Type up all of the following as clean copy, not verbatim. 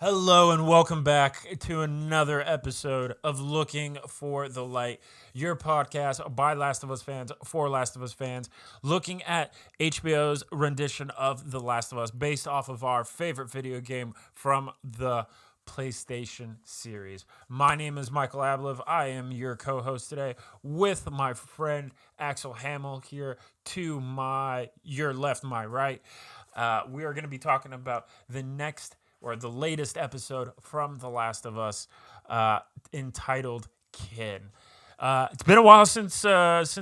Hello and welcome back to another episode of Looking for the Light, your podcast by Last of Us fans for Last of Us fans, looking at HBO's rendition of The Last of Us based off of our favorite video game from the PlayStation series. My name is Michael Ablev. I am your co-host today with my friend Axel Hamill here to your left, my right. We are going to be talking about the latest episode from The Last of Us, entitled "Kin." It's been a while since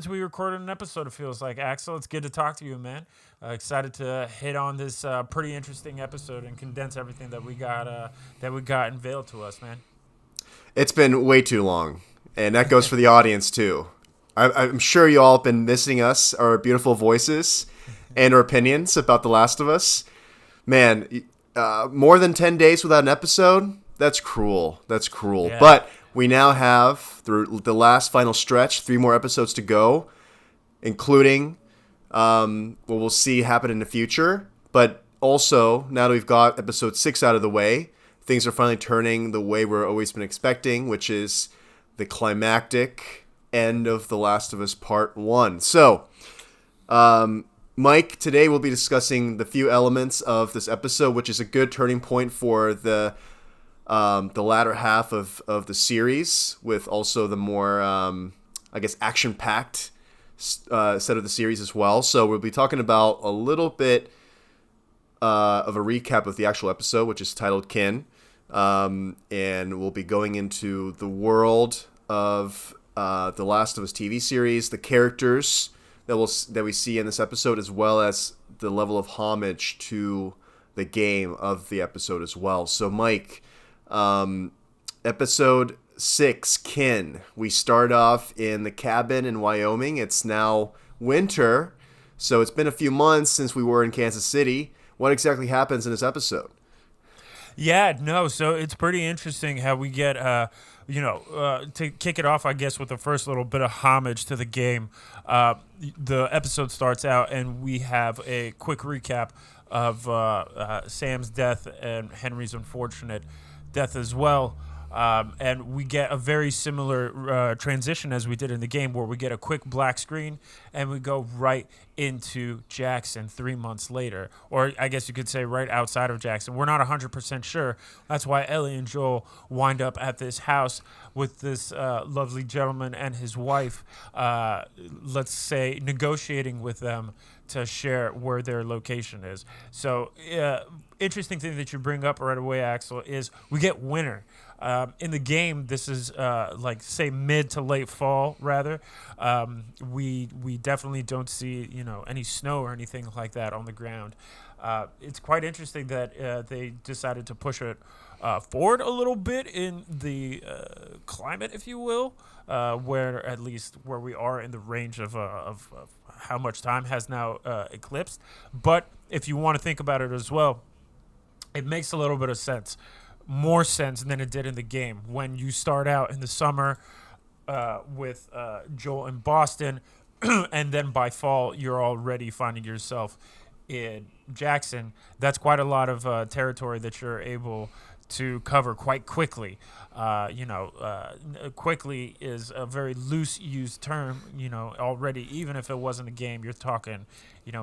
we recorded an episode. It feels like, Axel. It's good to talk to you, man. Excited to hit on this pretty interesting episode and condense everything that we got unveiled to us, man. It's been way too long, and that goes for the audience too. I'm sure you all have been missing us, our beautiful voices, and our opinions about The Last of Us. Man, more than 10 days without an episode? That's cruel. Yeah. But we now have, through the last final stretch, 3 more episodes to go, including what we'll see happen in the future. But also, now that we've got episode 6 out of the way, things are finally turning the way we've always been expecting, which is the climactic end of The Last of Us Part 1. So, Mike, today we'll be discussing the few elements of this episode, which is a good turning point for the latter half of the series, with also the more, action-packed set of the series as well. So we'll be talking about a little bit of a recap of the actual episode, which is titled Kin, and we'll be going into the world of the Last of Us TV series, the characters that we see in this episode, as well as the level of homage to the game of the episode as well. So, Mike, episode 6, Kin. We start off in the cabin in Wyoming. It's now winter, so it's been a few months since we were in Kansas City. What exactly happens in this episode? Yeah, no, so it's pretty interesting how we get, to kick it off, I guess, with the first little bit of homage to the game. The episode starts out and we have a quick recap of Sam's death and Henry's unfortunate death as well. And we get a very similar transition as we did in the game, where we get a quick black screen and we go right into Jackson 3 months later. Or I guess you could say right outside of Jackson. We're not 100% sure. That's why Ellie and Joel wind up at this house with this lovely gentleman and his wife, let's say, negotiating with them to share where their location is. So, interesting thing that you bring up right away, Axel, is we get winter. In the game, this is say mid to late fall, rather. We definitely don't see any snow or anything like that on the ground. It's quite interesting that they decided to push it forward a little bit in the climate, if you will, where we are in the range of how much time has now eclipsed. But if you want to think about it as well, it makes a little bit of sense. More sense than it did in the game. When you start out in the summer with Joel in Boston, and then by fall you're already finding yourself in Jackson, that's quite a lot of territory that you're able to cover quite quickly. Quickly is a very loose used term, already. Even if it wasn't a game, you're talking,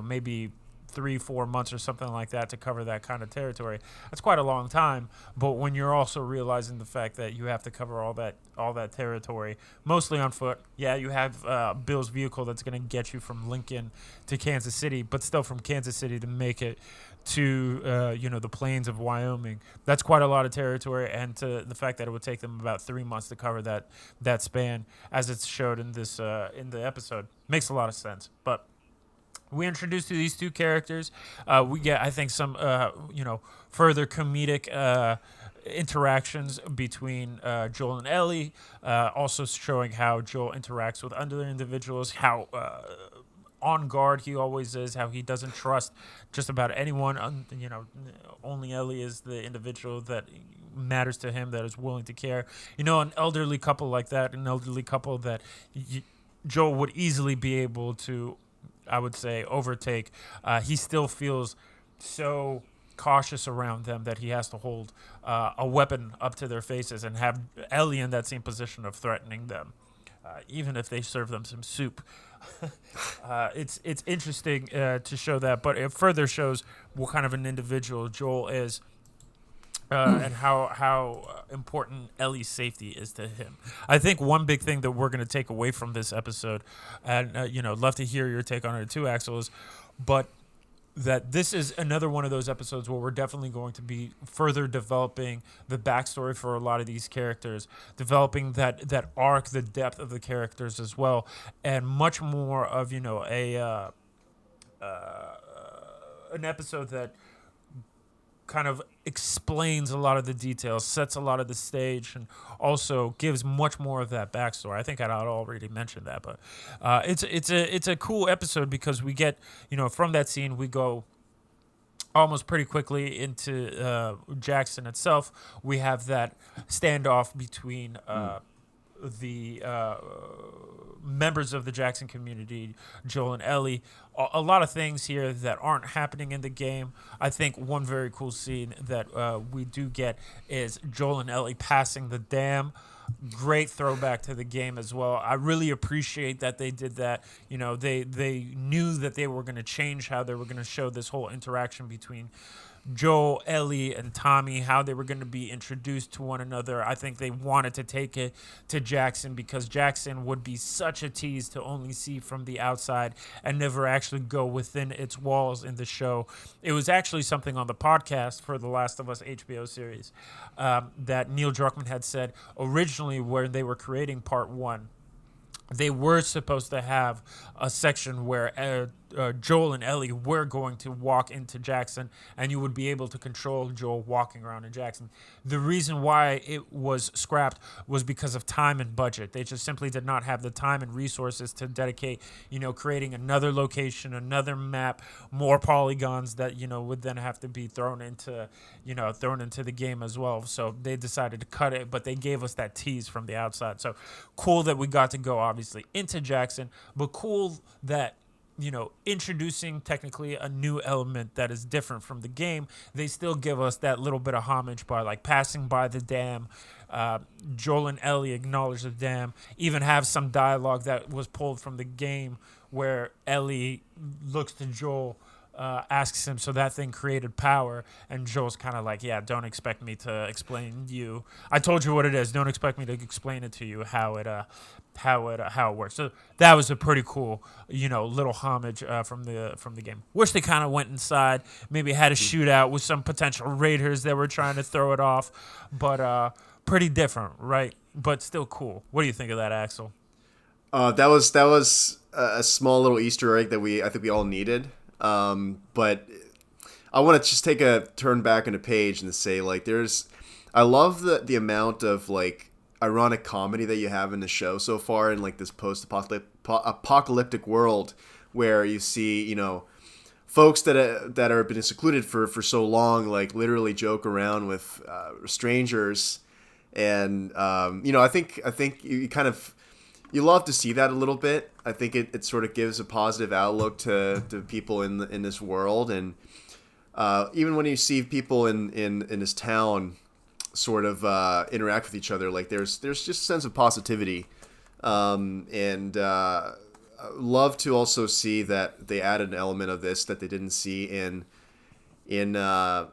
maybe 3-4 months or something like that to cover that kind of territory. That's quite a long time. But when you're also realizing the fact that you have to cover all that territory, mostly on foot. Yeah, you have Bill's vehicle that's going to get you from Lincoln to Kansas City, but still from Kansas City to make it to the plains of Wyoming. That's quite a lot of territory, and to the fact that it would take them about 3 months to cover that span, as it's showed in this in the episode, makes a lot of sense. But we introduced to these two characters. We get, I think, some further comedic interactions between Joel and Ellie, also showing how Joel interacts with other individuals, how on guard he always is, how he doesn't trust just about anyone. Only Ellie is the individual that matters to him, that is willing to care. An elderly couple like that, Joel would easily be able to, I would say, overtake. He still feels so cautious around them that he has to hold a weapon up to their faces and have Ellie in that same position of threatening them, even if they serve them some soup. It's interesting to show that, but it further shows what kind of an individual Joel is. And how important Ellie's safety is to him. I think one big thing that we're going to take away from this episode, and love to hear your take on it too, Axel, is, but that this is another one of those episodes where we're definitely going to be further developing the backstory for a lot of these characters, developing that arc, the depth of the characters as well, and much more of an episode that kind of explains a lot of the details, sets a lot of the stage, and also gives much more of that backstory. I think I'd already mentioned that, but it's a cool episode because we get, from that scene we go almost pretty quickly into Jackson itself. We have that standoff between the members of the Jackson community, Joel and Ellie. A lot of things here that aren't happening in the game. I think one very cool scene that we do get is Joel and Ellie passing the dam. Great throwback to the game as well. I really appreciate that they did that. They knew that they were going to change how they were going to show this whole interaction between Joel, Ellie, and Tommy, how they were going to be introduced to one another. I think they wanted to take it to Jackson because Jackson would be such a tease to only see from the outside and never actually go within its walls in the show. It was actually something on the podcast for the Last of Us HBO series that Neil Druckmann had said originally where they were creating part 1. They were supposed to have a section where Joel and Ellie were going to walk into Jackson, and you would be able to control Joel walking around in Jackson. The reason why it was scrapped was because of time and budget. They just simply did not have the time and resources to dedicate, creating another location, another map, more polygons that, would then have to be thrown into the game as well. So they decided to cut it, but they gave us that tease from the outside. So cool that we got to go, obviously, into Jackson, but cool that introducing technically a new element that is different from the game. They still give us that little bit of homage by passing by the dam. Joel and Ellie acknowledge the dam, even have some dialogue that was pulled from the game where Ellie looks to Joel, asks him, so that thing created power, and Joel's kind of like, yeah, don't expect me to explain you. I told you what it is. Don't expect me to explain it to you how it works. So that was a pretty cool, little homage from the game. Wish they kind of went inside, maybe had a shootout with some potential raiders that were trying to throw it off, but pretty different, right? But still cool. What do you think of that, Axel? That was a small little Easter egg that I think we all needed. But I want to just take a turn back in a page and say, I love the amount of ironic comedy that you have in the show so far in this post-apocalyptic world where you see, folks that are been secluded for so long, literally joke around with strangers. And, I think you kind of, you love to see that a little bit. I think it sort of gives a positive outlook to people in this world, and even when you see people in this town sort of interact with each other, there's just a sense of positivity, and love to also see that they added an element of this that they didn't see in the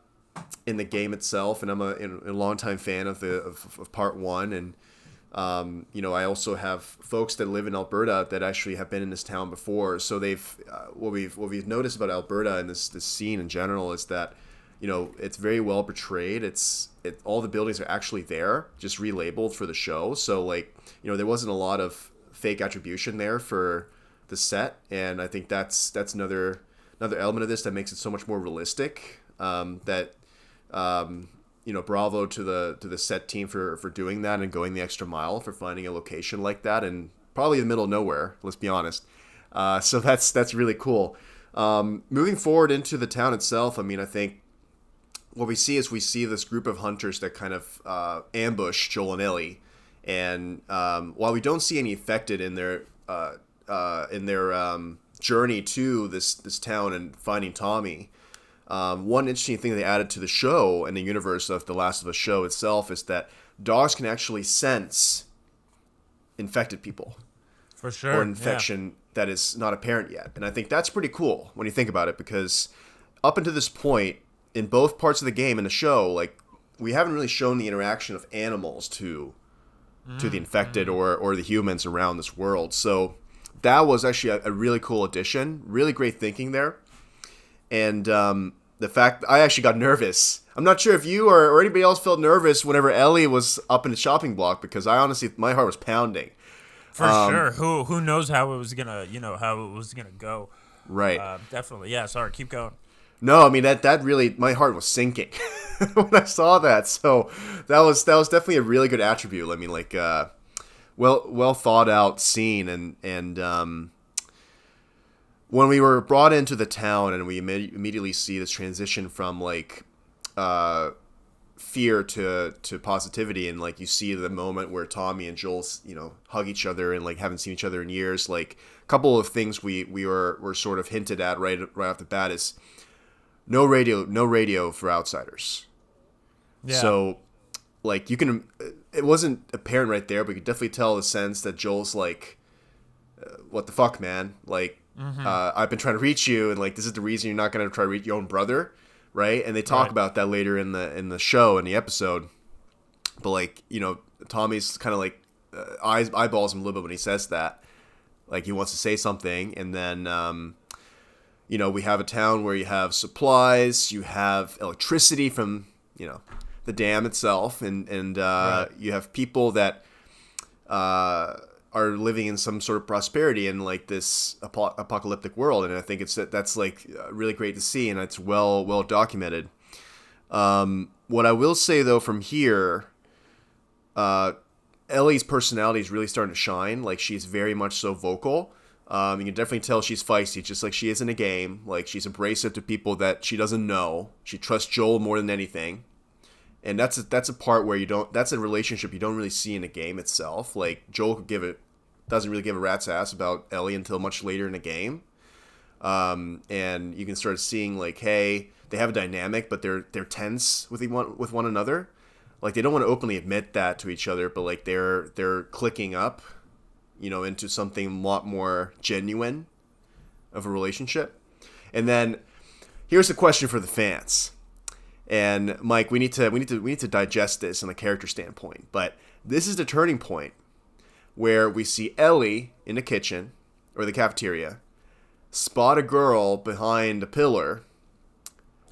game itself. And I'm a longtime fan of part 1, and I also have folks that live in Alberta that actually have been in this town before. So they've what we've noticed about Alberta and this scene in general is that it's very well portrayed. All the buildings are actually there, just relabeled for the show. So there wasn't a lot of fake attribution there for the set, and I think that's another element of this that makes it so much more realistic. Bravo to the set team for doing that and going the extra mile for finding a location like that, and probably in the middle of nowhere, let's be honest. So that's really cool. Moving forward into the town itself, I think what we see this group of hunters that kind of ambush Joel and Ellie, and while we don't see any affected in their journey to this town and finding Tommy, One interesting thing they added to the show and the universe of the Last of Us show itself is that dogs can actually sense infected people. For sure. Or infection that is not apparent yet. And I think that's pretty cool when you think about it, because up until this point, in both parts of the game and the show, like, we haven't really shown the interaction of animals to the infected or the humans around this world. So that was actually a really cool addition. Really great thinking there. And the fact I actually got nervous. I'm not sure if you or anybody else felt nervous whenever Ellie was up in the chopping block, because I honestly, my heart was pounding. For sure. Who knows how it was gonna go? Right. Definitely. Yeah. Sorry. Keep going. No, I mean that really, my heart was sinking when I saw that. So that was definitely a really good attribute. I mean, like, well thought out scene, and when we were brought into the town and we immediately see this transition from like fear to positivity, and like you see the moment where Tommy and Joel, hug each other and like haven't seen each other in years. Like, a couple of things we were sort of hinted at right off the bat is no radio for outsiders. Yeah. So, like, it wasn't apparent right there, but you could definitely tell the sense that Joel's like, what the fuck, man? Like, I've been trying to reach you, and like, this is the reason you're not going to try to reach your own brother, right? And they talk about that later in the show, in the episode. But like, Tommy's kind of like eyeballs him a little bit when he says that. Like, he wants to say something, and then we have a town where you have supplies, you have electricity from, the dam itself, and you have people that are living in some sort of prosperity in like this apocalyptic world, and I think that's like really great to see, and it's well documented. What I will say though, from here, Ellie's personality is really starting to shine. Like, she's very much so vocal. You can definitely tell she's feisty, just like she is in a game. Like, she's abrasive to people that she doesn't know. She trusts Joel more than anything. And that's a part where that's a relationship you don't really see in the game itself. Like, Joel doesn't really give a rat's ass about Ellie until much later in the game. And you can start seeing like, hey, they have a dynamic, but they're tense with one another. Like, they don't want to openly admit that to each other, but like they're clicking up, into something a lot more genuine of a relationship. And then here's a question for the fans. And Mike, we need to digest this in a character standpoint. But this is the turning point where we see Ellie in the kitchen or the cafeteria spot a girl behind a pillar.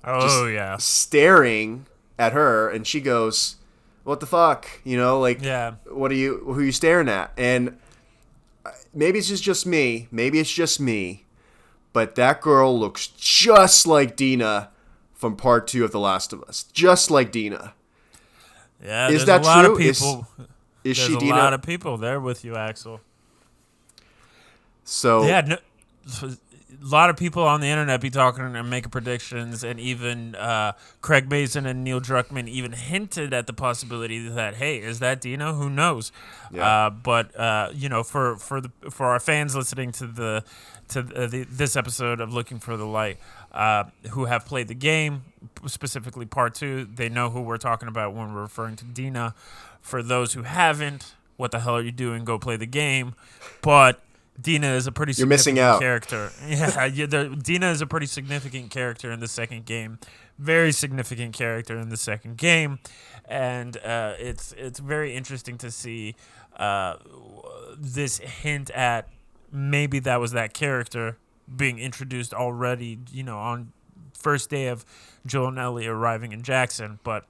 Oh yeah, staring at her, and she goes, "What the fuck?" Yeah. Who are you staring at? And maybe it's just me. But that girl looks just like Dina from part 2 of The Last of Us. Just like Dina. Yeah, is that a lot true? Of people, is she Dina? There's a lot of people there with you, Axel. So yeah, a lot of people on the internet be talking and making predictions, and even Craig Mazin and Neil Druckmann even hinted at the possibility that, hey, is that Dina? Who knows? Yeah. But for our fans listening to this episode of Looking for the Light, who have played the game, specifically part 2, they know who we're talking about when we're referring to Dina. For those who haven't, what the hell are you doing? Go play the game. But Dina is a pretty significant character. Yeah, Dina is a pretty significant character in the second game. Very significant character in the second game. And it's very interesting to see this hint at maybe that was that character being introduced already, on first day of Joel and Ellie arriving in Jackson. But,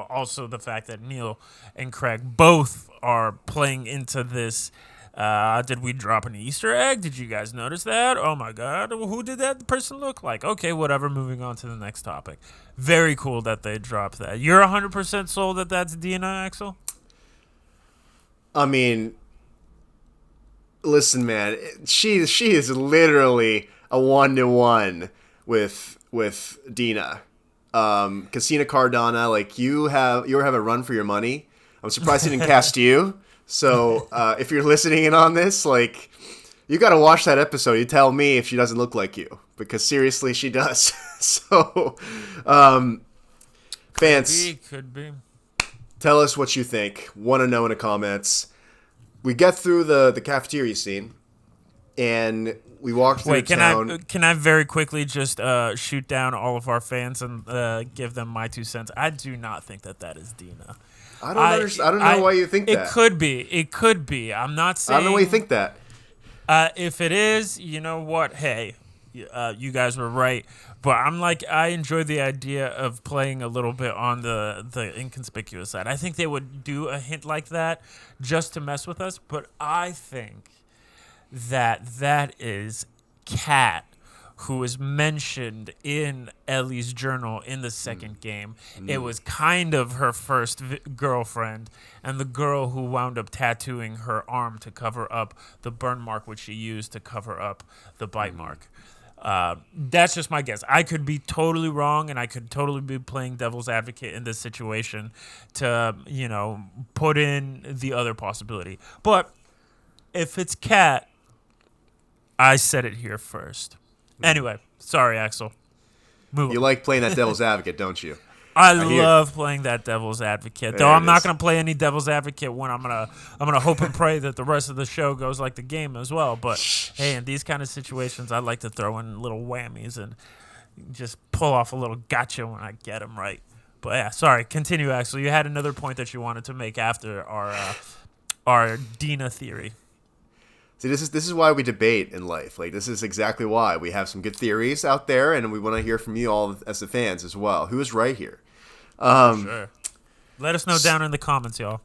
also the fact that Neil and Craig both are playing into this. Did we drop an Easter egg? Did you guys notice that? Oh my God, who did that person look like? Okay, whatever, moving on to the next topic. Very cool that they dropped that. You're 100% sold that that's Dina, Axel? I mean, listen, man, she is literally a 1-to-1 with Dina. Casina Cardona, like, you have a run for your money. I'm surprised he didn't cast you. So if you're listening in on this, like, You got to watch that episode. You tell me if she doesn't look like you, because seriously, she does. So, fans, Could be. tell us what you think. Want to know in the comments. We get through the cafeteria scene, and we walk through town. Can I very quickly just shoot down all of our fans and give them my 2 cents? I do not think that is Dina. I don't understand. I don't know why you think that. It could be. It could be. I'm not saying. I don't know why you think that. If it is, you know what? Hey, you guys were right. But I enjoy the idea of playing a little bit on the inconspicuous side. I think they would do a hint like that just to mess with us. But I think that is Kat, who is mentioned in Ellie's journal in the second game. It was kind of her first girlfriend, and the girl who wound up tattooing her arm to cover up the burn mark, which she used to cover up the bite mark. That's just my guess. I could be totally wrong, and I could totally be playing devil's advocate in this situation to, put in the other possibility. But if it's Kat, I said it here first. Anyway, sorry, Axel. Move on. You like playing that devil's advocate, don't you? I love playing that devil's advocate. Though I'm not going to play any devil's advocate when I'm gonna hope and pray that the rest of the show goes like the game as well. But hey, in these kind of situations, I like to throw in little whammies and just pull off a little gotcha when I get them right. But yeah, sorry. Continue, Axel. You had another point that you wanted to make after our Dina theory. See, this is why we debate in life. Like, this is exactly why we have some good theories out there, and we want to hear from you all as the fans as well. Who is right here? Sure. Let us know down in the comments, y'all.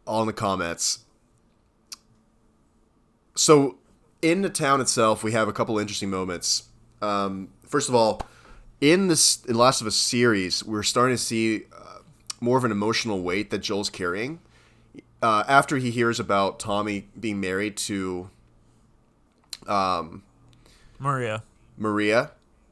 All in the comments. So, in the town itself, we have a couple interesting moments. First of all, in Last of Us series, we're starting to see more of an emotional weight that Joel's carrying. After he hears about Tommy being married to Maria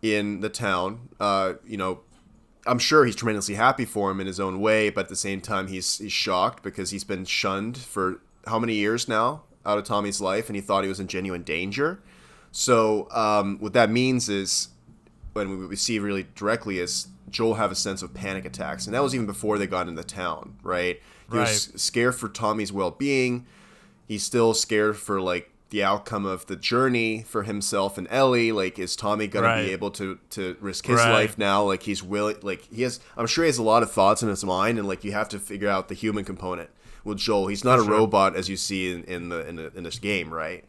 in the town, I'm sure he's tremendously happy for him in his own way, but at the same time he's shocked because he's been shunned for how many years now out of Tommy's life, and he thought he was in genuine danger. So what that means is, when we see really directly, is Joel have a sense of panic attacks, and that was even before they got into town, right? He was scared for Tommy's well-being. He's still scared for, like, the outcome of the journey for himself and Ellie. Like, is Tommy gonna be able to risk his life now? Like, he's willing. Like, I'm sure he has a lot of thoughts in his mind, and like, you have to figure out the human component with Joel. He's not a robot as you see in this game, right?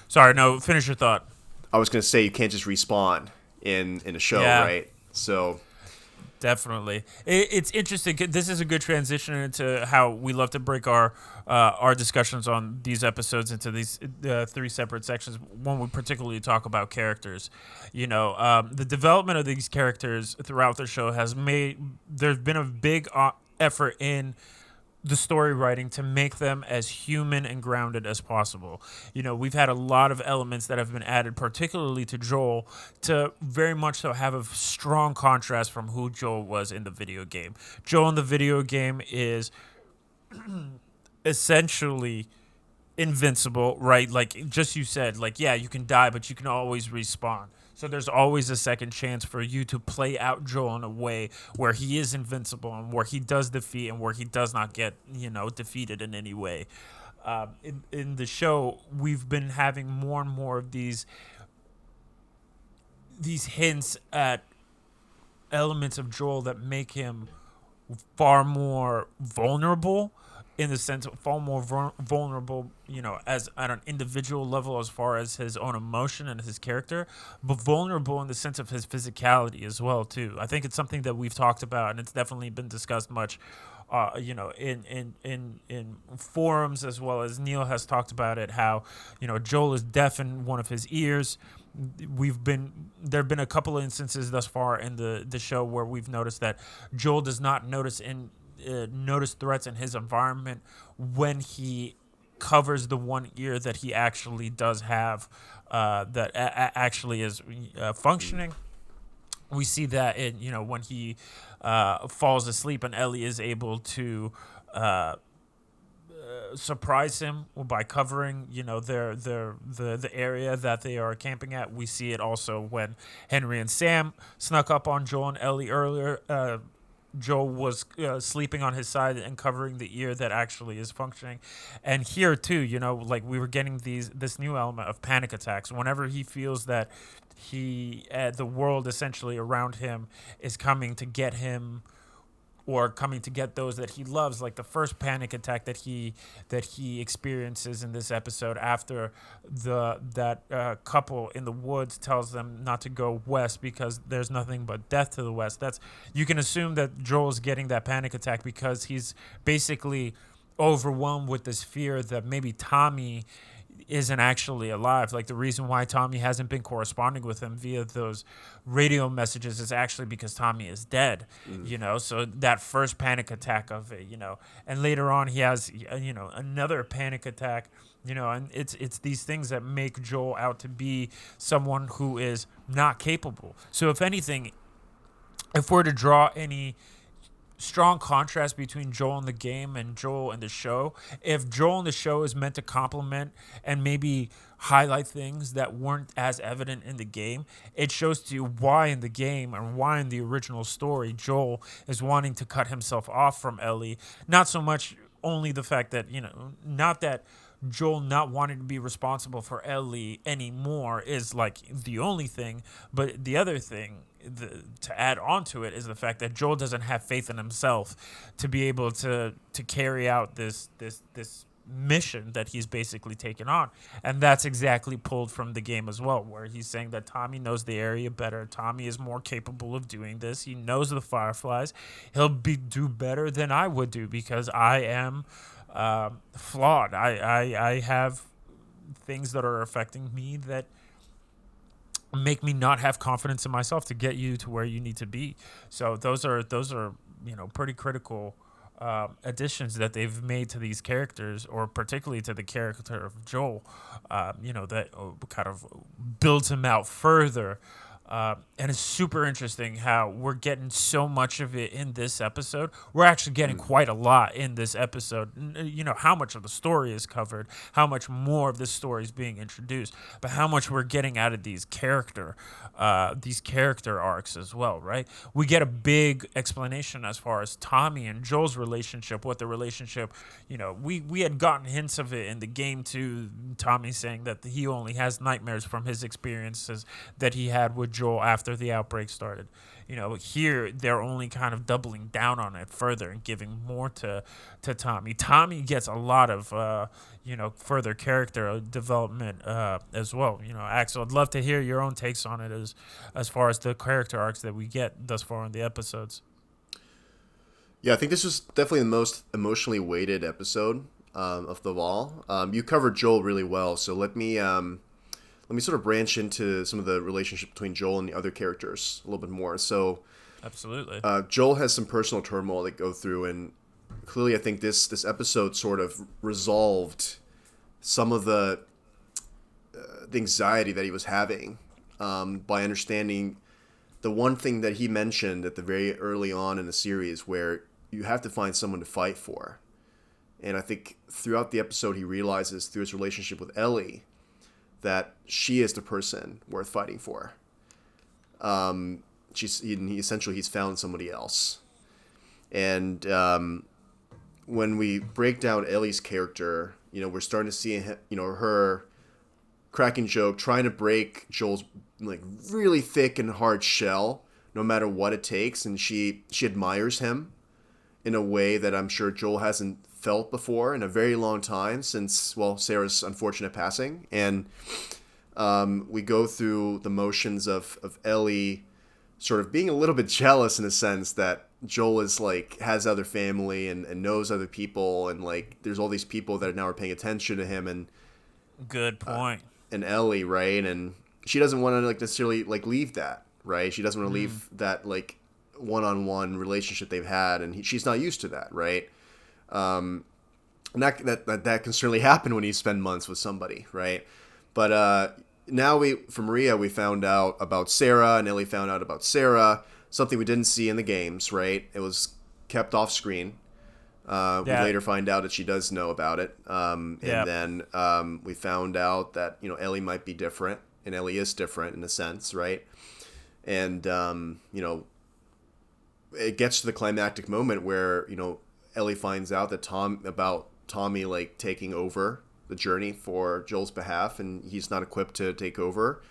Sorry, no. Finish your thought. I was gonna say you can't just respawn in a show, right? So. Definitely. It's interesting. This is a good transition into how we love to break our discussions on these episodes into these three separate sections when we particularly talk about characters. The development of these characters throughout the show there's been a big effort in the story writing to make them as human and grounded as possible. We've had a lot of elements that have been added, particularly to Joel, to very much so have a strong contrast from who Joel was in the video game. Joel in the video game is essentially invincible, right? Like, just you said, like, yeah, you can die, but you can always respawn. So there's always a second chance for you to play out Joel in a way where he is invincible and where he does defeat and where he does not get, defeated in any way. In the show, we've been having more and more of these hints at elements of Joel that make him far more vulnerable, in the sense of far more vulnerable, as at an individual level as far as his own emotion and his character, but vulnerable in the sense of his physicality as well too. I think it's something that we've talked about, and it's definitely been discussed much, in forums, as well as Neil has talked about it. How Joel is deaf in one of his ears. There've been a couple of instances thus far in the show where we've noticed that Joel does not notice threats in his environment when he covers the one ear that he actually does have, that actually is functioning. We see that when he falls asleep and Ellie is able to surprise him by covering, the area that they are camping at. We see it also when Henry and Sam snuck up on Joel and Ellie earlier. Joel was sleeping on his side and covering the ear that actually is functioning. And here too, like we were getting this new element of panic attacks. Whenever he feels that the world essentially around him is coming to get him or coming to get those that he loves, like the first panic attack that he experiences in this episode after that couple in the woods tells them not to go west because there's nothing but death to the west. That's, you can assume that Joel's getting that panic attack because he's basically overwhelmed with this fear that maybe Tommy isn't actually alive. Like the reason why Tommy hasn't been corresponding with him via those radio messages is actually because Tommy is dead, so that first panic attack of it, and later on he has, another panic attack, and it's these things that make Joel out to be someone who is not capable. So if anything, if we're to draw any strong contrast between Joel in the game and Joel in the show, if Joel in the show is meant to complement and maybe highlight things that weren't as evident in the game, it shows to you why in the game and why in the original story Joel is wanting to cut himself off from Ellie. Not so much only the fact that, not that Joel not wanting to be responsible for Ellie anymore is like the only thing, but the other thing to add on to it is the fact that Joel doesn't have faith in himself to be able to carry out this mission that he's basically taken on. And that's exactly pulled from the game as well, where he's saying that Tommy knows the area better. Tommy is more capable of doing this. He knows the Fireflies. He'll do better than I would do because I am flawed. I have things that are affecting me that make me not have confidence in myself to get you to where you need to be. So those are pretty critical additions that they've made to these characters, or particularly to the character of Joel, that kind of builds him out further. And it's super interesting how we're getting so much of it in this episode. We're actually getting quite a lot in this episode. How much of the story is covered, how much more of this story is being introduced, but how much we're getting out of these character arcs as well, right? We get a big explanation as far as Tommy and Joel's relationship, what the relationship, we had gotten hints of it in the game too. Tommy saying that he only has nightmares from his experiences that he had with Joel after the outbreak started. Here they're only kind of doubling down on it further and giving more to Tommy. Tommy gets a lot of further character development as well. Axel, I'd love to hear your own takes on it as far as the character arcs that we get thus far in the episodes. Yeah, I think this was definitely the most emotionally weighted episode of the all. You covered Joel really well, so let me sort of branch into some of the relationship between Joel and the other characters a little bit more. So, absolutely, Joel has some personal turmoil that go through, and clearly, I think this episode sort of resolved some of the anxiety that he was having by understanding the one thing that he mentioned at the very early on in the series, where you have to find someone to fight for. And I think throughout the episode, he realizes through his relationship with Ellie that she is the person worth fighting for. He's found somebody else. And when we break down Ellie's character, we're starting to see, her cracking joke, trying to break Joel's like really thick and hard shell, no matter what it takes. And she admires him in a way that I'm sure Joel hasn't felt before in a very long time since, Sarah's unfortunate passing. And we go through the motions of Ellie sort of being a little bit jealous in a sense that Joel is like has other family and knows other people, and like there's all these people that now are paying attention to him. And good point. And Ellie, right? And she doesn't want to like necessarily like leave that, right? She doesn't want to leave that like one-on-one relationship they've had, and she's not used to that, right? And that can certainly happen when you spend months with somebody, right? But now from Maria, we found out about Sarah, and Ellie found out about Sarah, something we didn't see in the games, right? It was kept off screen. We later find out that she does know about it. And then we found out that, Ellie might be different, and Ellie is different in a sense, right? And, it gets to the climactic moment where, Ellie finds out that Tommy, like, taking over the journey for Joel's behalf, and he's not equipped to take over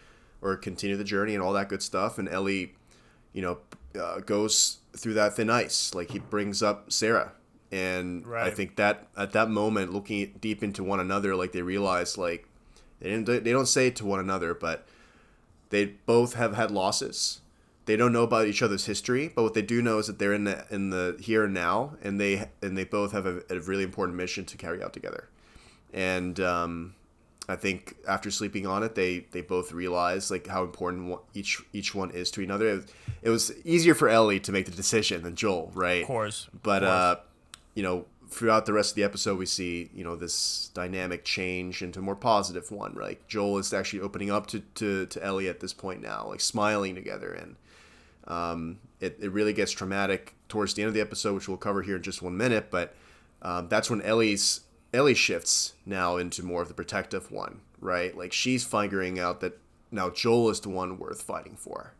or continue the journey and all that good stuff. And Ellie, goes through that thin ice. Like, he brings up Sarah. And I think that at that moment, looking deep into one another, like, they realize, like, they don't say it to one another, but they both have had losses. They don't know about each other's history, but what they do know is that they're in the here and now, and they both have a really important mission to carry out together. And I think after sleeping on it, they both realize, like, how important each one is to another. It was easier for Ellie to make the decision than Joel, right? Of course. But throughout the rest of the episode, we see, this dynamic change into a more positive one, right? Joel is actually opening up to Ellie at this point now, like, smiling together. And it really gets traumatic towards the end of the episode, which we'll cover here in just 1 minute. But that's when Ellie shifts now into more of the protective one, right? Like, she's figuring out that now Joel is the one worth fighting for,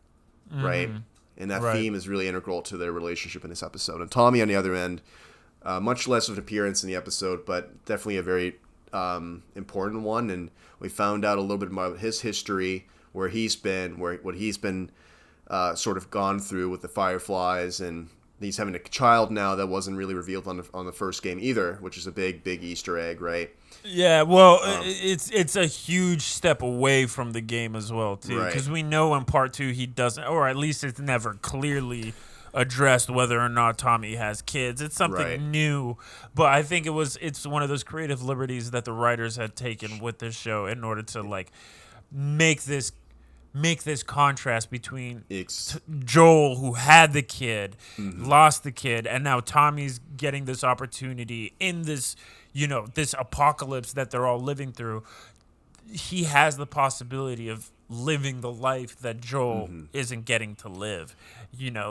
right? And that theme is really integral to their relationship in this episode. And Tommy, on the other end, much less of an appearance in the episode, but definitely a very important one. And we found out a little bit about his history, what he's been sort of gone through with the Fireflies, and he's having a child now that wasn't really revealed on the first game either, which is a big Easter egg, right? Yeah, well, it's a huge step away from the game as well, too, because we know in part 2 he doesn't, or at least it's never clearly addressed whether or not Tommy has kids. It's something new, but I think it's one of those creative liberties that the writers had taken with this show in order to, like, make this contrast between Joel, who had the kid, lost the kid, and now Tommy's getting this opportunity in this, this apocalypse that they're all living through. He has the possibility of living the life that Joel isn't getting to live,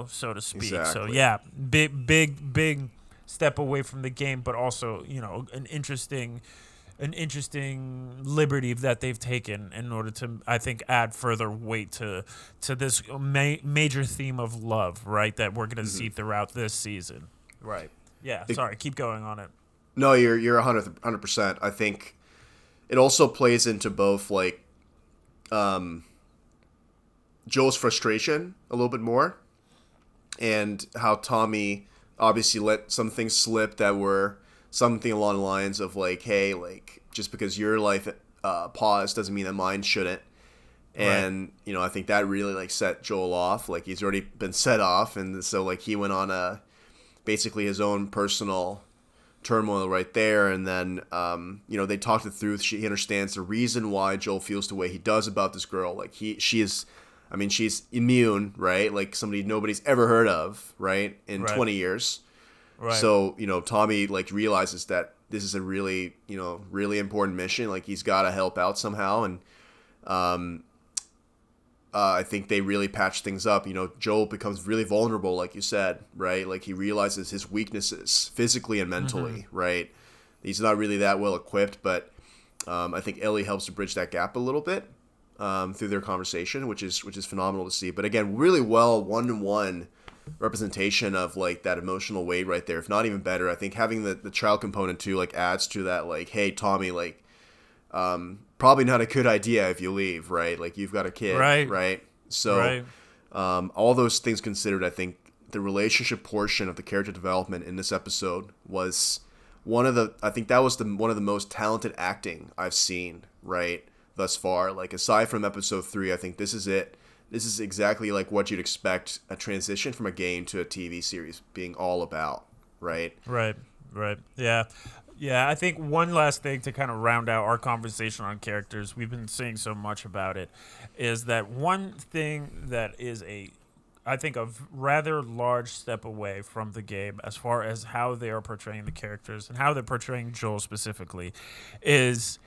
so to speak. Exactly. So yeah, big step away from the game, but also, an interesting liberty that they've taken in order to, I think, add further weight to this major theme of love, right, that we're going to see throughout this season. Right. Yeah, sorry, keep going on it. No, you're 100%. I think it also plays into both, like, Joel's frustration a little bit more, and how Tommy obviously let some things slip that were something along the lines of, like, hey, like, just because your life paused doesn't mean that mine shouldn't. And, I think that really, like, set Joel off. Like, he's already been set off, and so, like, he went on basically his own personal turmoil right there. And then, they talked it through. He understands the reason why Joel feels the way he does about this girl. Like, she's immune, right? Like, somebody nobody's ever heard of, right? In 20 years. Right. So, Tommy, like, realizes that this is a really, really important mission. Like, he's got to help out somehow. And I think they really patch things up. Joel becomes really vulnerable, like you said, right? Like, he realizes his weaknesses physically and mentally, right? He's not really that well equipped, but I think Ellie helps to bridge that gap a little bit through their conversation, which is phenomenal to see. But again, really well one-to-one representation of, like, that emotional weight right there, if not even better. I think having the child component too, like, adds to that, like, hey, Tommy, like, probably not a good idea if you leave, right? Like, you've got a kid, right? So all those things considered, I think the relationship portion of the character development in this episode was one of the most talented acting I've seen, right, thus far. Like, aside from episode 3, I think this is it. This is exactly like what you'd expect a transition from a game to a TV series being all about, right? Right. Yeah. I think one last thing to kind of round out our conversation on characters, we've been saying so much about it, is that one thing that is I think a rather large step away from the game as far as how they are portraying the characters and how they're portraying Joel specifically is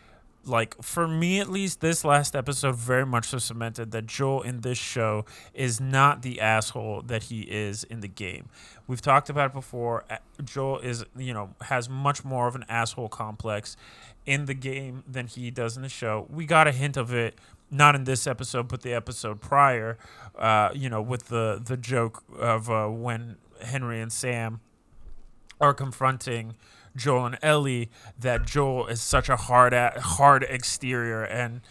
like for me at least, this last episode very much so cemented that Joel in this show is not the asshole that he is in the game. We've talked about it before. Joel is, has much more of an asshole complex in the game than he does in the show. We got a hint of it, not in this episode, but the episode prior, with the joke of when Henry and Sam are confronting Joel and Ellie, that Joel is such a hard exterior, and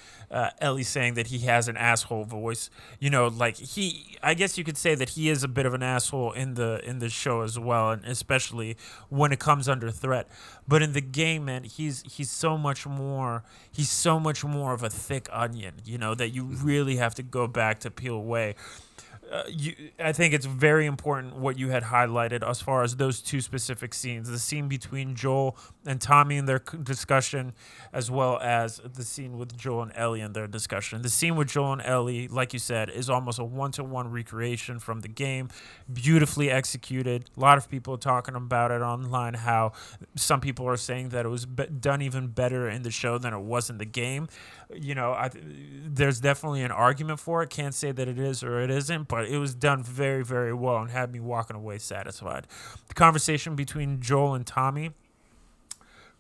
Ellie saying that he has an asshole voice. I guess you could say that he is a bit of an asshole in the show as well, and especially when it comes under threat. But in the game, man, he's so much more. He's so much more of a thick onion, that you really have to go back to peel away. I think it's very important what you had highlighted as far as those two specific scenes, the scene between Joel and Tommy in their discussion, as well as the scene with Joel and Ellie in their discussion. The scene with Joel and Ellie, like you said, is almost a one-to-one recreation from the game, beautifully executed. A lot of people are talking about it online, how some people are saying that it was done even better in the show than it was in the game. There's definitely an argument for it. Can't say that it is or it isn't, but it was done very, very well and had me walking away satisfied. The conversation between Joel and Tommy,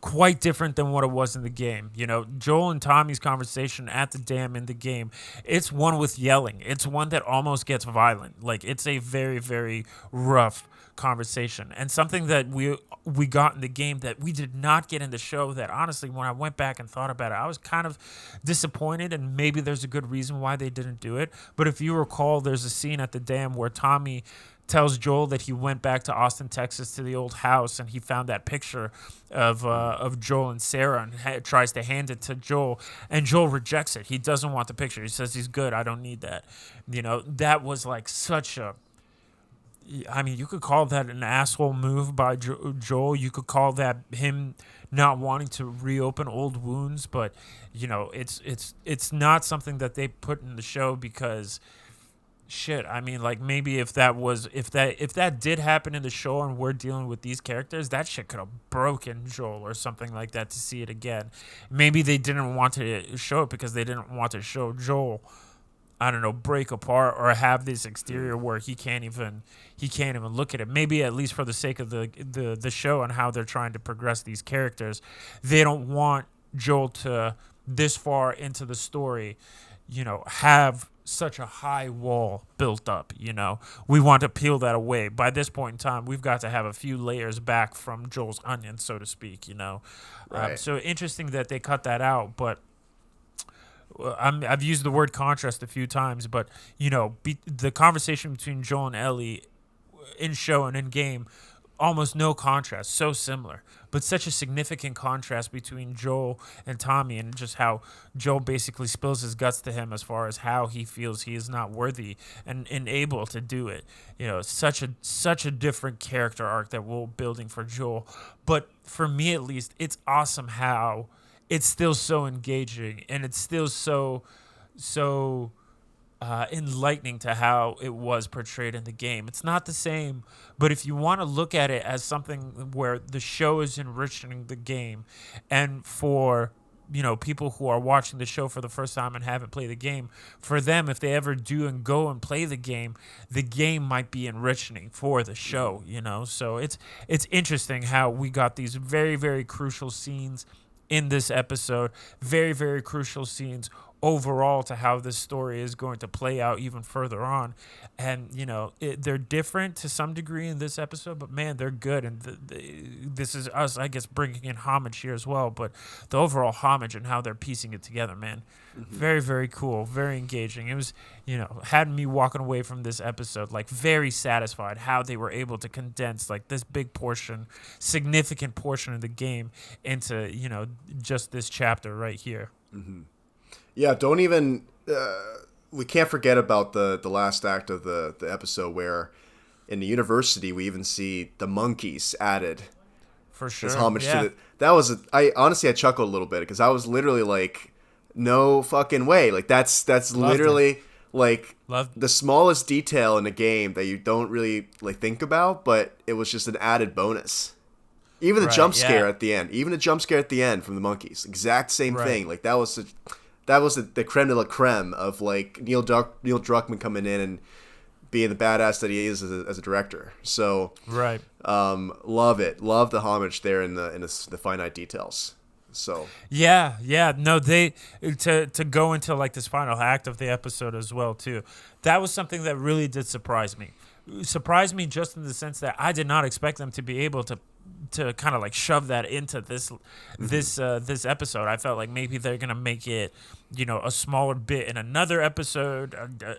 quite different than what it was in the game. Joel and Tommy's conversation at the dam in the game, it's one with yelling. It's one that almost gets violent. Like, it's a very, very rough conversation, and something that we got in the game that we did not get in the show, that honestly, when I went back and thought about it, I was kind of disappointed, and maybe there's a good reason why they didn't do it. But if you recall, there's a scene at the dam where Tommy tells Joel that he went back to Austin, Texas, to the old house, and he found that picture of Joel and Sarah, and tries to hand it to Joel, and Joel rejects it. He doesn't want the picture. He says he's good. I don't need that. That was like such a, you could call that an asshole move by Joel. You could call that him not wanting to reopen old wounds, but it's not something that they put in the show because shit. Maybe if that did happen in the show and we're dealing with these characters, that shit could have broken Joel or something like that to see it again. Maybe they didn't want to show it because they didn't want to show Joel, I don't know, break apart or have this exterior where he can't even look at it. Maybe at least for the sake of the show and how they're trying to progress these characters, they don't want Joel to, this far into the story, have such a high wall built up. We want to peel that away. By this point in time, we've got to have a few layers back from Joel's onion, so to speak. Right. So interesting that they cut that out, but I've used the word contrast a few times, but the conversation between Joel and Ellie in show and in game, almost no contrast, so similar, but such a significant contrast between Joel and Tommy, and just how Joel basically spills his guts to him as far as how he feels he is not worthy and able to do it. Such a different character arc that we're building for Joel. But for me, at least, it's awesome how it's still so engaging, and it's still so enlightening to how it was portrayed in the game. It's not the same, but if you want to look at it as something where the show is enriching the game, and for people who are watching the show for the first time and haven't played the game, for them, if they ever do and go and play the game might be enriching for the show. So it's interesting how we got these very, very crucial scenes in this episode, very, very crucial scenes overall to how this story is going to play out even further on. And they're different to some degree in this episode, but man, they're good. And this is us, I guess, bringing in homage here as well, but the overall homage and how they're piecing it together, man, very, very cool, very engaging. It was had me walking away from this episode like very satisfied how they were able to condense like this big portion, significant portion of the game into just this chapter right here. Yeah, don't even. We can't forget about the last act of the episode where, in the university, we even see the monkeys added. For sure, as homage to the. That was. I honestly, I chuckled a little bit because I was literally like, no fucking way! Like that's literally like the smallest detail in a game that you don't really like think about, but it was just an added bonus. Even the Right, jump scare yeah. at the end. Even the jump scare at the end from the monkeys. Exact same Right. thing. Like that was the creme de la creme of like Neil Druckmann coming in and being the badass that he is as a director. So Right. love it. Love the homage there in the finite details. So Yeah, yeah. No, they to go into like this final act of the episode as well too. That was something that really did surprise me. Surprised me just in the sense that I did not expect them to be able to kind of like shove that into this episode. I felt like maybe they're gonna make it, a smaller bit in another episode.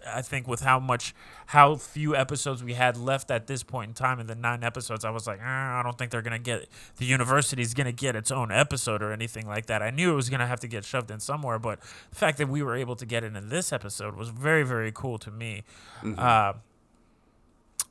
I think with how few episodes we had left at this point in time in the 9 episodes, I was like, I don't think they're gonna get the university's gonna get its own episode or anything like that. I knew it was gonna have to get shoved in somewhere, but the fact that we were able to get it in this episode was very, very cool to me.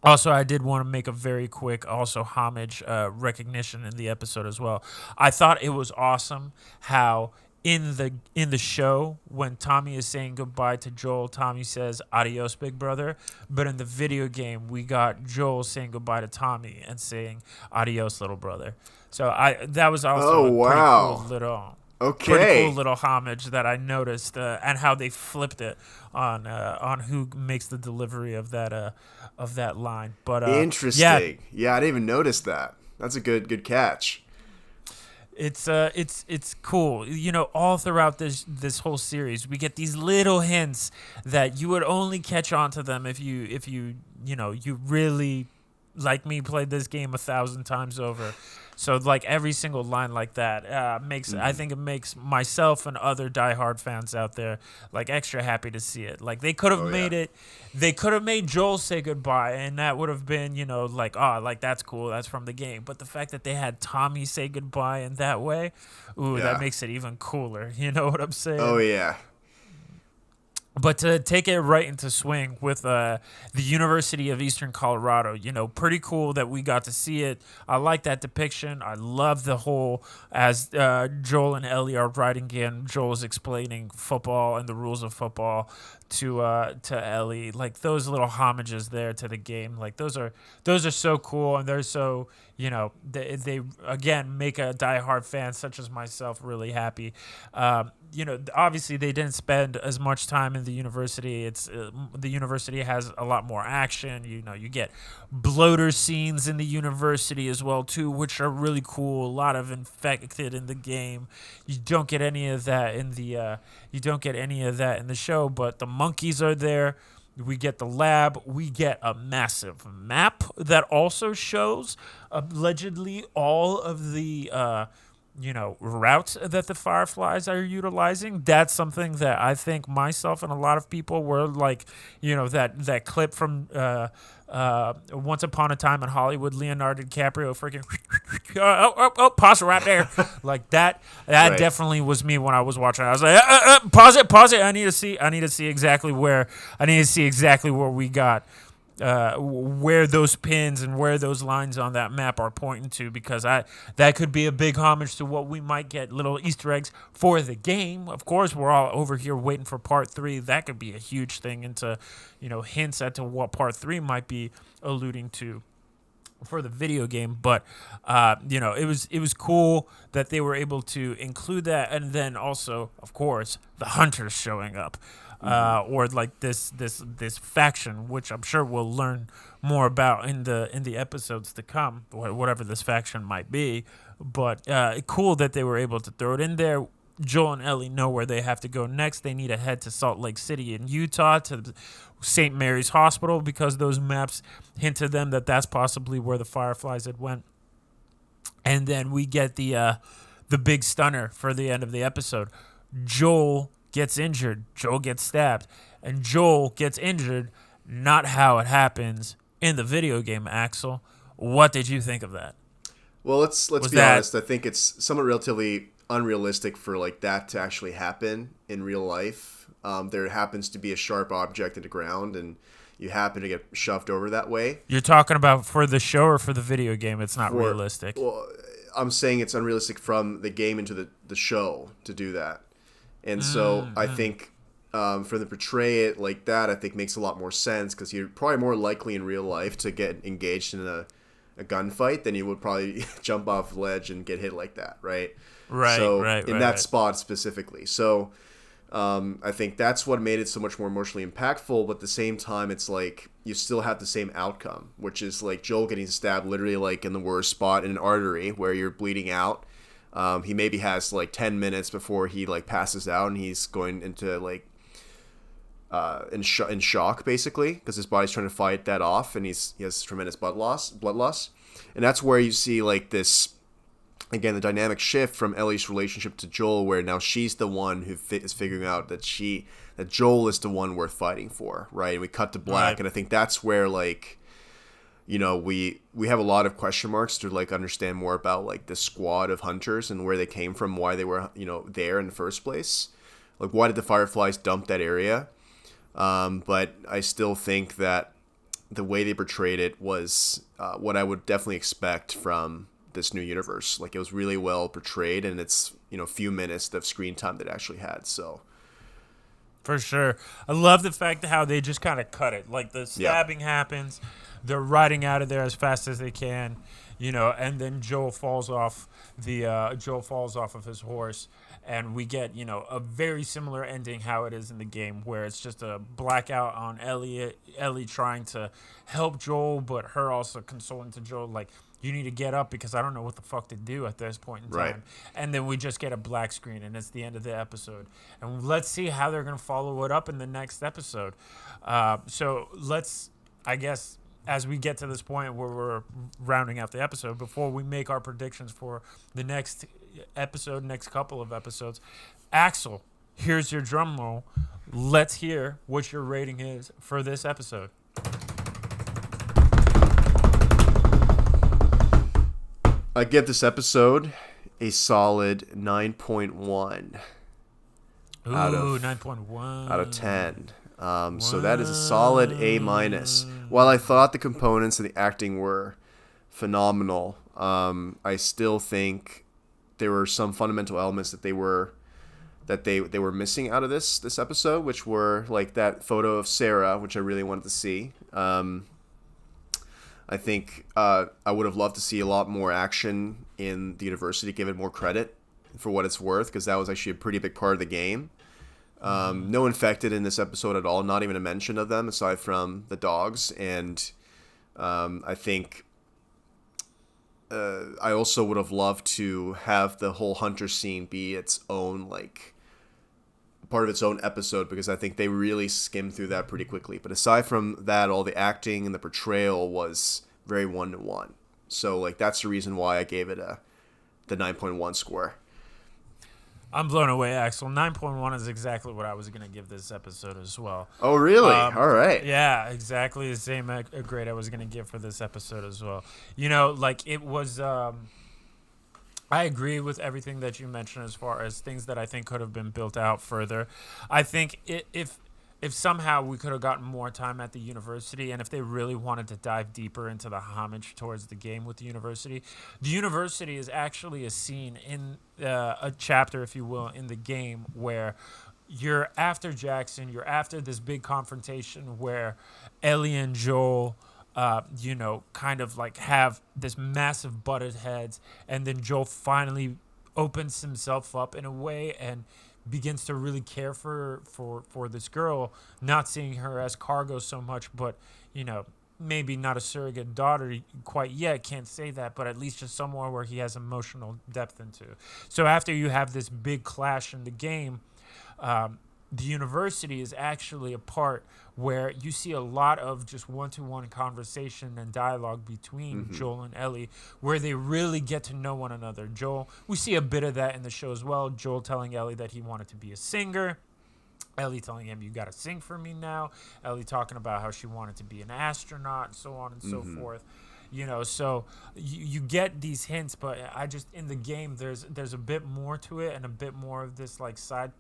Also, I did want to make a very quick homage recognition in the episode as well. I thought it was awesome how in the show when Tommy is saying goodbye to Joel, Tommy says adios, big brother. But in the video game, we got Joel saying goodbye to Tommy and saying adios, little brother. So that was also oh a wow. pretty cool Okay. little homage that I noticed, and how they flipped it on who makes the delivery of that line. But Interesting. Yeah, I didn't even notice that. That's a good catch. it's cool. All throughout this whole series, we get these little hints that you would only catch on to them if you really, like me, played this game 1,000 times over. So like every single line like that I think it makes myself and other diehard fans out there like extra happy to see it. Like they could have they could have made Joel say goodbye, and that would have been like that's cool, that's from the game. But the fact that they had Tommy say goodbye in that way, that makes it even cooler. You know what I'm saying? Oh yeah. But to take it right into swing with the University of Eastern Colorado, pretty cool that we got to see it. I like that depiction. I love the whole, as Joel and Ellie are riding in, Joel's explaining football and the rules of football to Ellie. Like those little homages there to the game. Like those are so cool, and they're so, they again make a diehard fan such as myself really happy. Obviously they didn't spend as much time in the university. It's the university has a lot more action. You get bloater scenes in the university as well too, which are really cool. A lot of infected in the game. You don't get any of that in the show, but the monkeys are there. We get the lab. We get a massive map that also shows allegedly all of the routes that the Fireflies are utilizing. That's something that I think myself and a lot of people were like, that clip from Once Upon a Time in Hollywood, Leonardo DiCaprio freaking pause it right there. Like that Right. definitely was me when I was watching. I was like, pause it. I need to see exactly where we got where those pins and where those lines on that map are pointing to, because that could be a big homage to what we might get, little Easter eggs for the game. Of course, we're all over here waiting for part 3. That could be a huge thing into, hints as to what part 3 might be alluding to for the video game. But it was cool that they were able to include that, and then also, of course, the hunters showing up. Or like this faction, which I'm sure we'll learn more about in the episodes to come, whatever this faction might be. But cool that they were able to throw it in there. Joel and Ellie know where they have to go next. They need to head to Salt Lake City in Utah to St. Mary's Hospital, because those maps hint to them that that's possibly where the Fireflies had went. And then we get the big stunner for the end of the episode. Joel gets injured. Joel gets stabbed. And Joel gets injured, not how it happens in the video game, Axel. What did you think of that? Well, let's be honest. I think it's somewhat relatively unrealistic for like that to actually happen in real life. There happens to be a sharp object in the ground, and you happen to get shoved over that way. You're talking about for the show or for the video game? It's not realistic. Well, I'm saying it's unrealistic from the game into the show to do that. And so I think for the portray it like that, I think makes a lot more sense, because you're probably more likely in real life to get engaged in a gunfight, then you would probably jump off the ledge and get hit like that, right? Right, So right, in right, that right. spot specifically. So I think that's what made it so much more emotionally impactful. But at the same time, it's like you still have the same outcome, which is like Joel getting stabbed literally like in the worst spot in an artery where you're bleeding out. He maybe has like 10 minutes before he like passes out, and he's going into like in shock basically because his body's trying to fight that off, and he has tremendous blood loss, and that's where you see like this again the dynamic shift from Ellie's relationship to Joel, where now she's the one who is figuring out that Joel is the one worth fighting for, right? And we cut to black, Right. and I think that's where like we have a lot of question marks to like understand more about like the squad of hunters and where they came from, why they were there in the first place, like why did the Fireflies dump that area. But I still think that the way they portrayed it was what I would definitely expect from this new universe. Like it was really well portrayed, and it's few minutes of screen time that it actually had. So For sure. I love the fact that how they just kind of cut it. Like the yeah, stabbing happens, they're riding out of there as fast as they can, and then Joel falls off of his horse, and we get, a very similar ending how it is in the game, where it's just a blackout on Ellie trying to help Joel, but her also consoling to Joel like, you need to get up because I don't know what the fuck to do at this point in right. time. And then we just get a black screen, and it's the end of the episode. And let's see how they're going to follow it up in the next episode. So let's, I guess, as we get to this point where we're rounding out the episode, before we make our predictions for the next couple of episodes, Axel, here's your drum roll. Let's hear what your rating is for this episode. I give this episode a solid 9.1 out of 9.1 out of 10. So that is a solid A minus. While I thought the components and the acting were phenomenal, I still think there were some fundamental elements that they were missing out of this episode, which were like that photo of Sarah, which I really wanted to see. I think I would have loved to see a lot more action in the university, give it more credit for what it's worth, because that was actually a pretty big part of the game. No infected in this episode at all, not even a mention of them aside from the dogs. And I think I also would have loved to have the whole hunter scene be its own, like, part of its own episode, because I think they really skimmed through that pretty quickly. But aside from that, all the acting and the portrayal was very 1-to-1. So like that's the reason why I gave it the 9.1 score. I'm blown away, Axel. 9.1 is exactly what I was going to give this episode as well. Oh really? All right. Yeah, exactly the same grade I was going to give for this episode as well. Like it was... I agree with everything that you mentioned as far as things that I think could have been built out further. I think if somehow we could have gotten more time at the university, and if they really wanted to dive deeper into the homage towards the game with the university is actually a scene in a chapter, if you will, in the game where you're after Jackson, you're after this big confrontation where Ellie and Joel kind of like have this massive butted heads, and then Joel finally opens himself up in a way and begins to really care for this girl, not seeing her as cargo so much, but maybe not a surrogate daughter quite yet, can't say that, but at least just somewhere where he has emotional depth into. So after you have this big clash in the game, the university is actually a part where you see a lot of just one-to-one conversation and dialogue between Joel and Ellie, where they really get to know one another. We see a bit of that in the show as well. Joel telling Ellie that he wanted to be a singer. Ellie telling him, you got to sing for me now. Ellie talking about how she wanted to be an astronaut and so on and so forth. So you get these hints, but I just, in the game, there's a bit more to it and a bit more of this like side,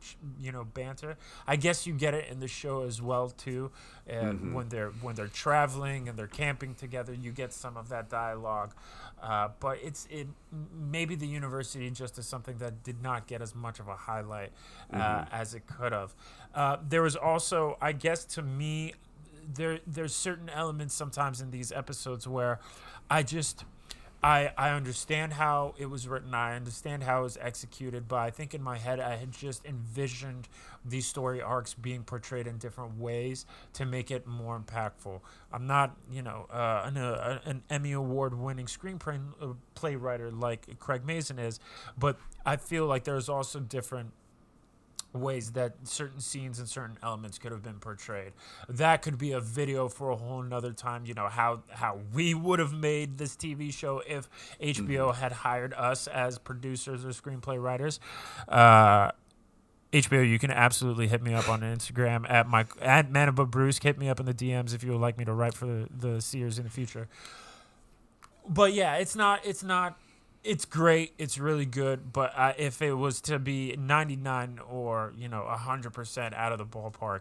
banter. I guess you get it in the show as well too. When they're traveling and they're camping together, you get some of that dialogue. But maybe the university just is something that did not get as much of a highlight as it could have. There was also, I guess, to me, there's certain elements sometimes in these episodes where I just I understand how it was written. I understand how it was executed, but I think in my head I had just envisioned these story arcs being portrayed in different ways to make it more impactful. I'm not, an Emmy award-winning screenplay playwriter like Craig Mazin is, but I feel like there's also different ways that certain scenes and certain elements could have been portrayed. That could be a video for a whole nother time, how we would have made this TV show if HBO had hired us as producers or screenplay writers. HBO, you can absolutely hit me up on Instagram at Manababruce. Hit me up in the DMs if you would like me to write for the Seers in the future. But yeah, it's great. It's really good. But if it was to be 99 or 100% out of the ballpark,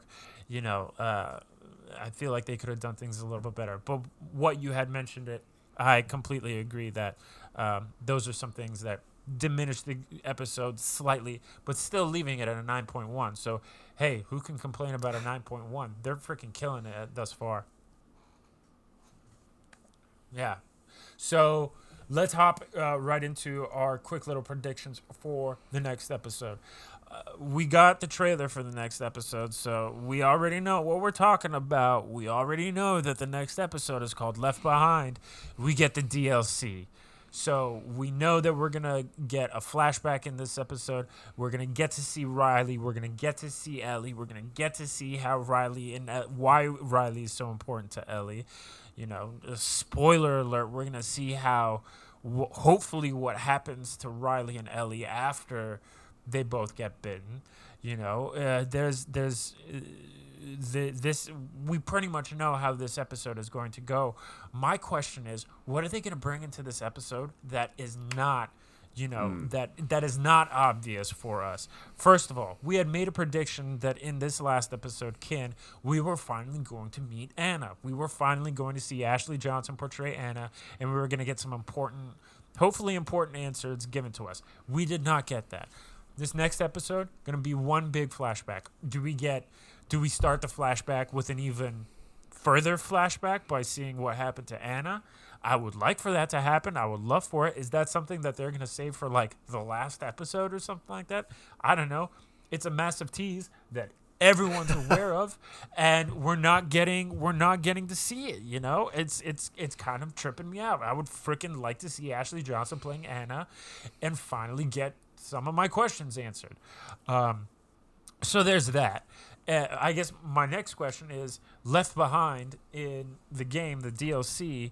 I feel like they could have done things a little bit better. But what you had mentioned, I completely agree that those are some things that diminish the episode slightly, but still leaving it at a 9.1. So hey, who can complain about a 9.1? They're freaking killing it thus far. Yeah. So let's hop right into our quick little predictions for the next episode. We got the trailer for the next episode, so we already know what we're talking about. We already know that the next episode is called Left Behind. We get the DLC. So we know that we're going to get a flashback in this episode. We're going to get to see Riley. We're going to get to see Ellie. We're going to get to see how Riley and why Riley is so important to Ellie. Spoiler alert, we're going to see how hopefully what happens to Riley and Ellie after they both get bitten. This we pretty much know how this episode is going to go. My question is, what are they going to bring into this episode that is not that is not obvious for us? First of all, we had made a prediction that in this last episode, we were finally going to meet Anna. We were finally going to see Ashley Johnson portray Anna, and we were going to get some hopefully important answers given to us. We did not get that. This next episode going to be one big flashback. Do we start the flashback with an even further flashback by seeing what happened to Anna? I would like for that to happen. I would love for it. Is that something that they're going to save for like the last episode or something like that? I don't know. It's a massive tease that everyone's aware of, and we're not getting to see it. It's kind of tripping me out. I would freaking like to see Ashley Johnson playing Anna and finally get some of my questions answered. So there's that. I guess my next question is, Left Behind in the game, the DLC,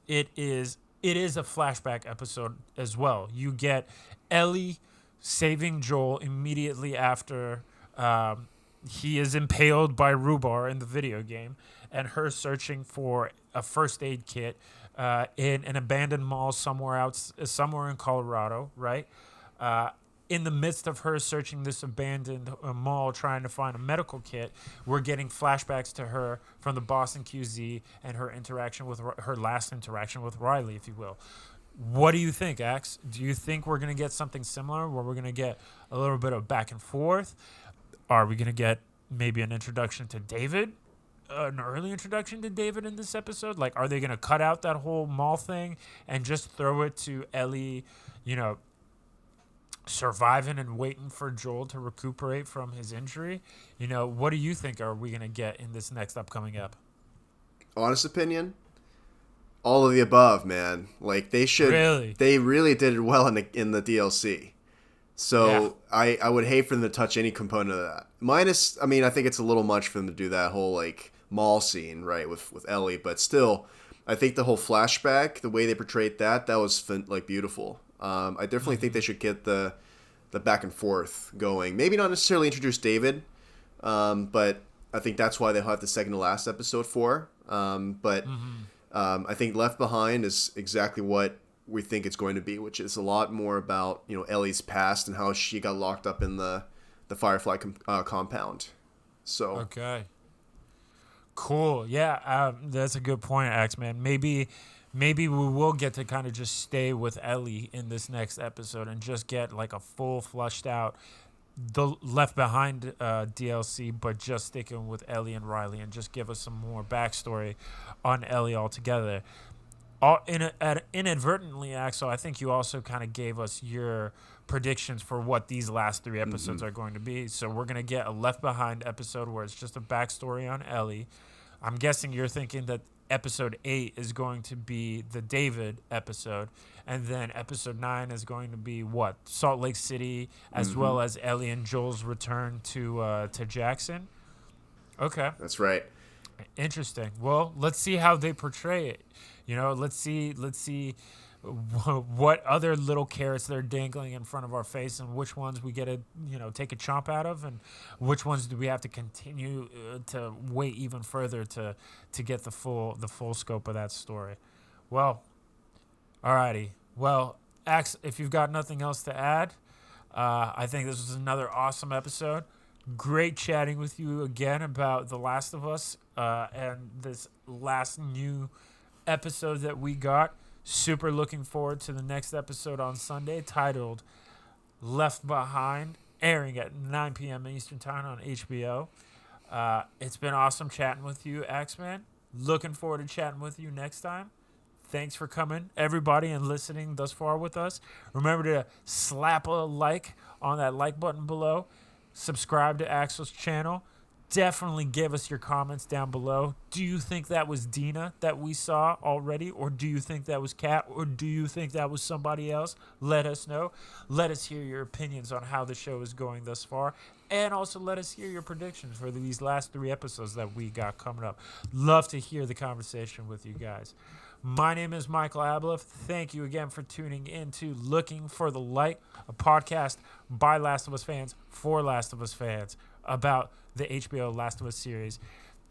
it is a flashback episode as well. You get Ellie saving Joel immediately after he is impaled by Rhubarb in the video game, and her searching for a first aid kit in an abandoned mall somewhere in Colorado, right? In the midst of her searching this abandoned mall trying to find a medical kit, we're getting flashbacks to her from the Boston QZ and her last interaction with Riley, if you will. What do you think, Axe? Do you think we're going to get something similar where we're going to get a little bit of back and forth? Are we going to get maybe an introduction to David? An early introduction to David in this episode? Like, are they going to cut out that whole mall thing and just throw it to Ellie, surviving and waiting for Joel to recuperate from his injury? What do you think are we going to get in this next upcoming ep? Honest opinion, all of the above, man. Like, they really did it well in the DLC. So yeah. I would hate for them to touch any component of that. Minus, I think it's a little much for them to do that whole like mall scene, right, with Ellie, but still, I think the whole flashback, the way they portrayed that was beautiful. I definitely think they should get the back and forth going. Maybe not necessarily introduce David, but I think that's why they'll have the second to last episode for. I think Left Behind is exactly what we think it's going to be, which is a lot more about Ellie's past and how she got locked up in the Firefly compound. So okay, cool. Yeah, that's a good point, Axe Man. Maybe we will get to kind of just stay with Ellie in this next episode and just get like a full fleshed out the Left Behind DLC, but just sticking with Ellie and Riley, and just give us some more backstory on Ellie altogether. Inadvertently, Axel, I think you also kind of gave us your predictions for what these last 3 episodes are going to be. So we're going to get a Left Behind episode where it's just a backstory on Ellie. I'm guessing you're thinking that episode 8 is going to be the David episode, and then episode 9 is going to be what? Salt Lake City, as well as Ellie and Joel's return to Jackson. Okay. That's right. Interesting. Well, let's see how they portray it. Let's see what other little carrots they're dangling in front of our face, and which ones we get to take a chomp out of, and which ones do we have to continue to wait even further to get the full scope of that story. Well, alrighty. Well, Ax, if you've got nothing else to add, I think this was another awesome episode. Great chatting with you again about The Last of Us and this last new episode that we got. Super looking forward to the next episode on Sunday, titled Left Behind, airing at 9 p.m. Eastern Time on HBO. It's been awesome chatting with you, Axman. Looking forward to chatting with you next time. Thanks for coming, everybody, and listening thus far with us. Remember to slap a like on that like button below. Subscribe to Axel's channel. Definitely give us your comments down below. Do you think that was Dina that we saw already? Or do you think that was Kat? Or do you think that was somebody else? Let us know. Let us hear your opinions on how the show is going thus far. And also let us hear your predictions for these last 3 episodes that we got coming up. Love to hear the conversation with you guys. My name is Michael Abeloff. Thank you again for tuning in to Looking for the Light, a podcast by Last of Us fans for Last of Us fans about the HBO Last of Us series.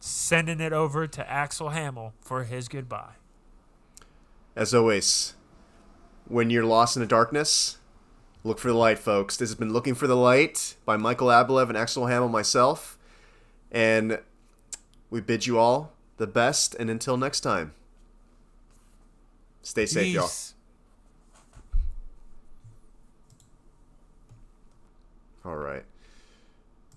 Sending it over to Axel Hamill for his goodbye. As always, when you're lost in the darkness, look for the light, folks. This has been Looking for the Light by Michael Abeloff and Axel Hamill, myself. And we bid you all the best, and until next time, stay safe, y'all. All right.